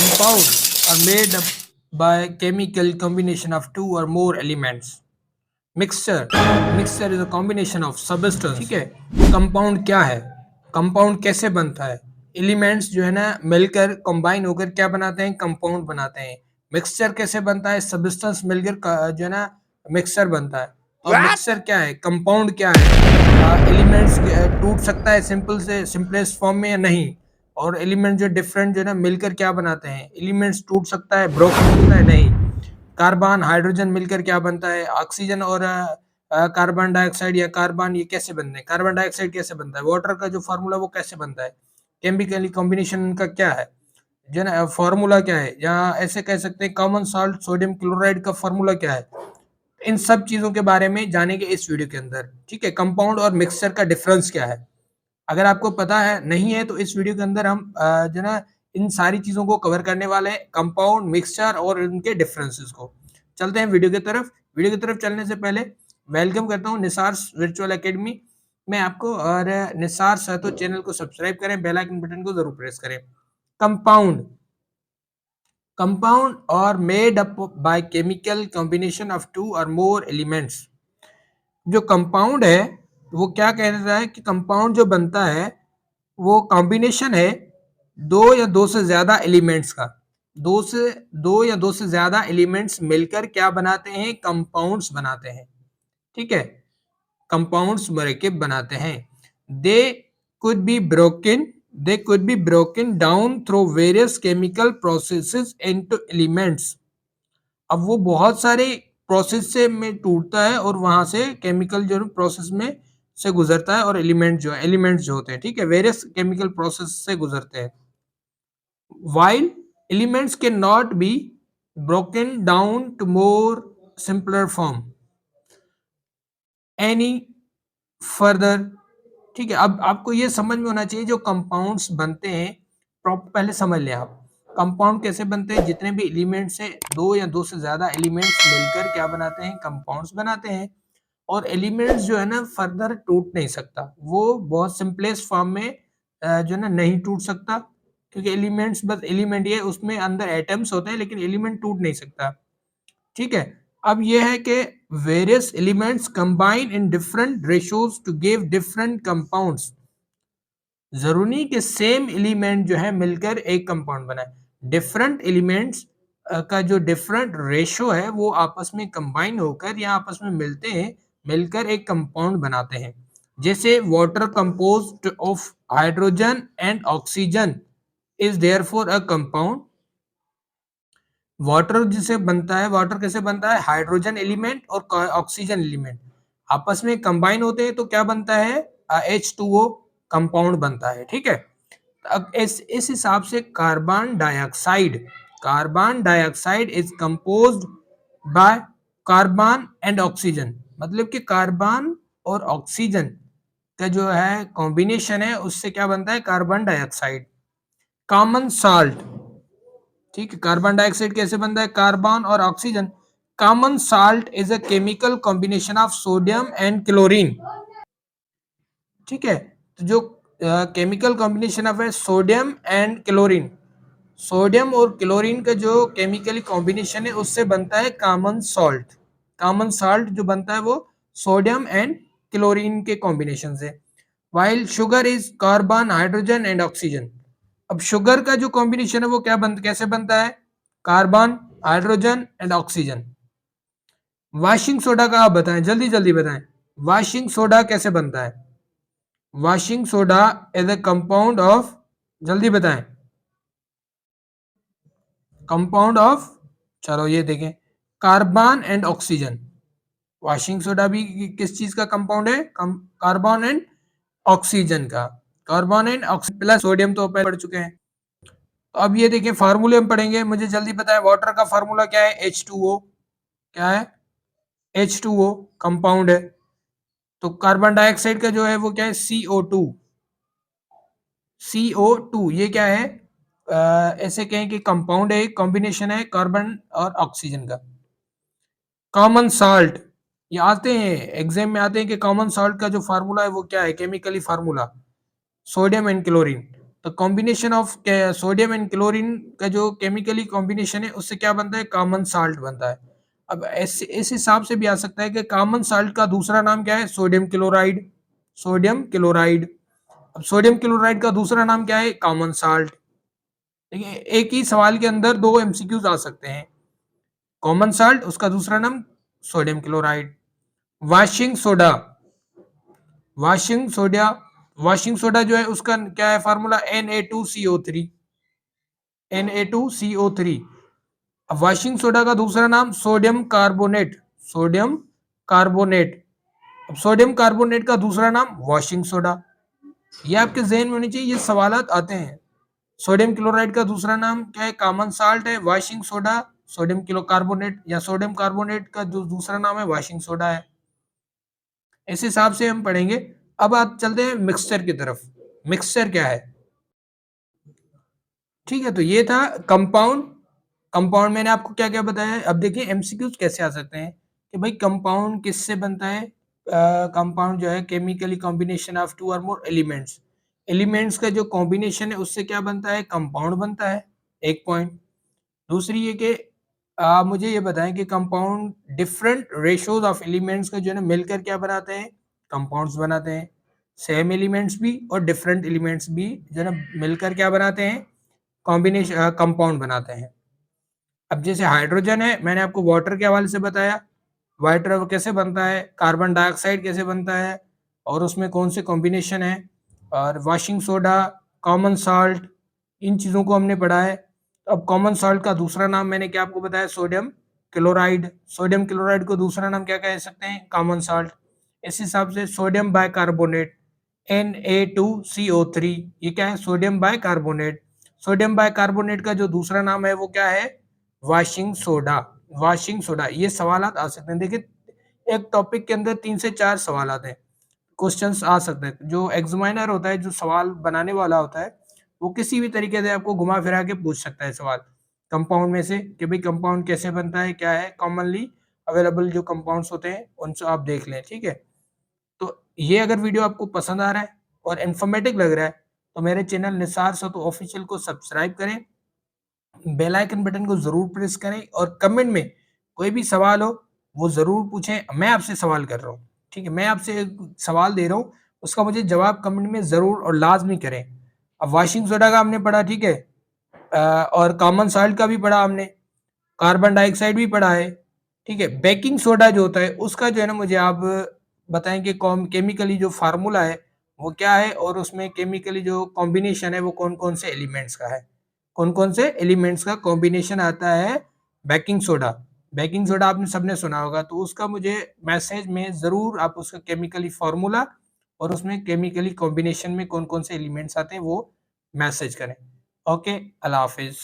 Compound are made up by chemical combination of two or more elements. Mixture is a combination of substance. ठीक है, compound क्या है, compound कैसे बनता है, एलिमेंट्स जो है ना मिलकर कंबाइन होकर क्या बनाते हैं, कंपाउंड बनाते हैं। मिक्सचर कैसे बनता है, सब्सटेंस मिलकर जो है ना मिक्सचर बनता है। और मिक्सचर क्या है, कंपाउंड क्या है, एलिमेंट्स टूट सकता है सिंपल से सिंपलेस्ट फॉर्म में या नहीं, और एलिमेंट जो डिफरेंट जो है ना मिलकर क्या बनाते हैं, एलिमेंट्स टूट सकता है, ब्रोकन होता है नहीं। कार्बन हाइड्रोजन मिलकर क्या बनता है, ऑक्सीजन और कार्बन डाइऑक्साइड या कार्बन, ये कैसे बनते हैं, कार्बन डाइऑक्साइड कैसे बनता है, वाटर का जो फार्मूला वो कैसे बनता है, केमिकली कॉम्बिनेशन का क्या है, जो ना फार्मूला क्या है, या ऐसे कह सकते हैं कॉमन सॉल्ट सोडियम क्लोराइड का फार्मूला क्या है। इन सब चीजों के बारे में जानेंगे इस वीडियो के अंदर। ठीक है, कंपाउंड और मिक्सचर का डिफरेंस क्या है, अगर आपको पता है नहीं है तो इस वीडियो के अंदर हम जो ना इन सारी चीजों को कवर करने वाले हैं, कंपाउंड, मिक्सचर और इनके डिफरेंसेस को। चलते हैं वीडियो की तरफ। वीडियो की तरफ चलने से पहले वेलकम करता हूं निसार्स वर्चुअल एकेडमी में आपको, और निसार्स है तो चैनल को सब्सक्राइब करें, बेल आइकन बटन को जरूर प्रेस करें। कंपाउंड, कंपाउंड और made up by chemical combination of two और मोर एलिमेंट्स। जो कंपाउंड है वो क्या कह रहा है कि कंपाउंड जो बनता है वो कॉम्बिनेशन है दो या दो से ज्यादा एलिमेंट्स का, दो या दो से ज्यादा एलिमेंट्स मिलकर क्या बनाते हैं, कंपाउंड्स बनाते हैं। ठीक है, कंपाउंड्स मरकब बनाते हैं। They could be broken they could be broken down through various chemical processes into elements. अब वो बहुत सारे प्रोसेस से में टूटता है और वहां से केमिकल जो प्रोसेस में से गुजरता है, और एलिमेंट्स जो होते हैं, ठीक है, वेरियस केमिकल प्रोसेस से गुजरते हैं। while elements cannot be broken down to more simpler form any further। ठीक है, अब आपको ये समझ में होना चाहिए जो कंपाउंड्स बनते हैं, पहले समझ लें आप कंपाउंड कैसे बनते हैं। जितने भी एलिमेंट्स हैं, दो या दो से ज्यादा एलिमेंट्स मिलकर क्या बनाते हैं, कंपाउंड्स बनाते हैं। और एलिमेंट्स जो है ना फर्दर टूट नहीं सकता, वो बहुत सिंपलेस्ट फॉर्म में जो है ना नहीं टूट सकता, क्योंकि एलिमेंट्स बस एलिमेंट ही है, उसमें अंदर एटम्स होते हैं लेकिन एलिमेंट टूट नहीं सकता। ठीक है, अब ये है कि various elements combine in different ratios to give different compounds. जरूरी नहीं कि सेम एलिमेंट जो है मिलकर एक कंपाउंड बनाए, डिफरेंट एलिमेंट्स का जो डिफरेंट रेशियो है वो आपस में कंबाइन होकर या आपस में मिलते हैं, मिलकर एक कंपाउंड बनाते हैं। जैसे water composed of hydrogen and oxygen is therefore a compound. Water जिसे बनता है, वाटर कैसे बनता है, हाइड्रोजन एलिमेंट और ऑक्सीजन एलिमेंट आपस में कंबाइन होते हैं तो क्या बनता है, H2O कंपाउंड बनता है। ठीक है, अब इस हिसाब से carbon dioxide is composed by carbon and oxygen, मतलब कि कार्बन और ऑक्सीजन का जो है कॉम्बिनेशन है उससे क्या बनता है, कार्बन डाइऑक्साइड। कॉमन साल्ट, ठीक है, कार्बन डाइऑक्साइड कैसे बनता है, कार्बन और oxygen. Common salt is a chemical combination of sodium and chlorine. ठीक है, तो जो केमिकल कॉम्बिनेशन ऑफ है सोडियम एंड क्लोरीन, सोडियम और क्लोरीन का जो केमिकली कॉम्बिनेशन है उससे बनता है कॉमन सॉल्ट। कॉमन सॉल्ट जो बनता है वो सोडियम एंड क्लोरीन के कॉम्बिनेशन से। While sugar is carbon hydrogen and oxygen. अब शुगर का जो कॉम्बिनेशन है वो कैसे बनता है, carbon hydrogen and oxygen. Washing soda का आप बताएं, जल्दी जल्दी बताएं, वॉशिंग सोडा कैसे बनता है। Washing soda is a compound of, जल्दी बताएं, कंपाउंड ऑफ, चलो ये देखें, carbon and oxygen. Washing soda भी किस चीज का कंपाउंड है, कार्बन एंड ऑक्सीजन का। Carbon and oxygen plus sodium तो पहले पढ़ चुके हैं। तो अब ये देखें फार्मूले हम पढ़ेंगे, मुझे जल्दी बताएं वाटर का फार्मूला क्या है, H2O। क्या है, H2O कंपाउंड है। तो कार्बन डाइऑक्साइड का जो है वो क्या है, CO2। CO2 ये क्या है, ऐसे कहें कि कंपाउंड है, कॉम्बिनेशन है कार्बन और ऑक्सीजन का। कॉमन साल्ट, ये आते हैं एग्जाम में आते हैं कि कॉमन साल्ट का जो फार्मूला है वो क्या है, chemically formula sodium and chlorine. तो combination of sodium and chlorine का जो केमिकली कॉम्बिनेशन है उससे क्या बनता है, कॉमन साल्ट बनता है। अब ऐसे इस हिसाब से भी आ सकता है कि कॉमन साल्ट का दूसरा नाम क्या है, सोडियम क्लोराइड। Sodium chloride. अब सोडियम क्लोराइड का दूसरा नाम क्या है, कॉमन साल्ट। देखिए एक ही सवाल के अंदर दो एमसीक्यूज आ सकते हैं। कॉमन साल्ट, उसका दूसरा नाम sodium chloride. Washing soda. Washing soda. Washing soda जो है उसका क्या है फार्मूला, Na2CO3। Na2CO3। अब वॉशिंग सोडा का दूसरा नाम सोडियम कार्बोनेट। Sodium carbonate. अब सोडियम कार्बोनेट का दूसरा नाम वॉशिंग सोडा। ये आपके जहन में होनी चाहिए, ये सवालात आते हैं। सोडियम क्लोराइड का दूसरा नाम क्या है, कॉमन साल्ट है। वॉशिंग सोडा सोडियम क्लो कार्बोनेट या सोडियम कार्बोनेट का जो दूसरा नाम है वॉशिंग सोडा है। इस हिसाब से हम पढ़ेंगे। अब आप चलते हैं मिक्सचर की तरफ। मिक्सचर क्या है, ठीक है। तो ये था कंपाउंड। कंपाउंड मैंने आपको क्या क्या बताया है। अब देखिए एमसीक्यूज कैसे आ सकते हैं कि भाई कंपाउंड किससे बनता है। कंपाउंड जो है केमिकली कॉम्बिनेशन ऑफ टू और मोर एलिमेंट्स। एलिमेंट्स का जो कॉम्बिनेशन है उससे क्या बनता है, कंपाउंड बनता है। एक पॉइंट। दूसरी ये कि मुझे ये बताएं कि compound different ratios of elements का जो है ना मिलकर क्या बनाते हैं, कंपाउंड्स बनाते हैं। सेम एलिमेंट्स भी और डिफरेंट एलिमेंट्स भी जो है ना मिलकर क्या बनाते हैं, कॉम्बिनेशन कंपाउंड बनाते हैं। अब जैसे हाइड्रोजन है, मैंने आपको वाटर के हवाले से बताया, वाटर कैसे बनता है, कार्बन डाइऑक्साइड कैसे बनता है और उसमें कौन से कॉम्बिनेशन है। और वॉशिंग सोडा, कॉमन साल्ट, इन चीज़ों को हमने पढ़ा है। अब कॉमन साल्ट का दूसरा नाम मैंने क्या आपको बताया, सोडियम क्लोराइड। सोडियम क्लोराइड को दूसरा नाम क्या कह सकते हैं, कॉमन साल्ट। इस हिसाब से सोडियम बाइकार्बोनेट, Na2CO3, ये क्या है, सोडियम बाइकार्बोनेट। सोडियम बाइकार्बोनेट का जो दूसरा नाम है वो क्या है, वॉशिंग सोडा। Washing soda. ये सवालात आ सकते हैं। देखिए एक टॉपिक के अंदर 3 से 4 सवालात हैं, क्वेश्चंस आ सकते हैं। जो एग्जामिनर होता है, जो सवाल बनाने वाला होता है, वो किसी भी तरीके से आपको घुमा फिरा के पूछ सकता है सवाल कंपाउंड में से कि भाई कंपाउंड कैसे बनता है, क्या है। कॉमनली अवेलेबल जो कंपाउंड्स होते हैं उनसे आप देख लें, ठीक है। तो ये अगर वीडियो आपको पसंद आ रहा है और इन्फॉर्मेटिव लग रहा है तो मेरे चैनल निसार सतो ऑफिशियल को सब्सक्राइब करें, बेल आइकन बटन को जरूर प्रेस करें और कमेंट में कोई भी सवाल हो वो जरूर पूछें। मैं आपसे सवाल कर रहा हूँ, ठीक है, मैं आपसे एक सवाल दे रहा हूँ, उसका मुझे जवाब कमेंट में जरूर और लाजमी करें। अब वॉशिंग सोडा का हमने पढ़ा, ठीक है, और कॉमन सॉल्ट का भी पढ़ा हमने, कार्बन डाइऑक्साइड भी पढ़ा है, ठीक है। बेकिंग सोडा जो होता है उसका जो है ना मुझे आप बताएं कि केमिकली जो फार्मूला है वो क्या है और उसमें केमिकली जो कॉम्बिनेशन है वो कौन कौन से एलिमेंट्स का है, कौन कौन से एलिमेंट्स का कॉम्बिनेशन आता है बेकिंग सोडा। बेकिंग सोडा आपने सबने सुना होगा, तो उसका मुझे मैसेज में ज़रूर आप उसका केमिकली फार्मूला और उसमें केमिकली कॉम्बिनेशन में कौन कौन से एलिमेंट्स आते हैं वो मैसेज करें। ओके, अल्लाह हाफिज़।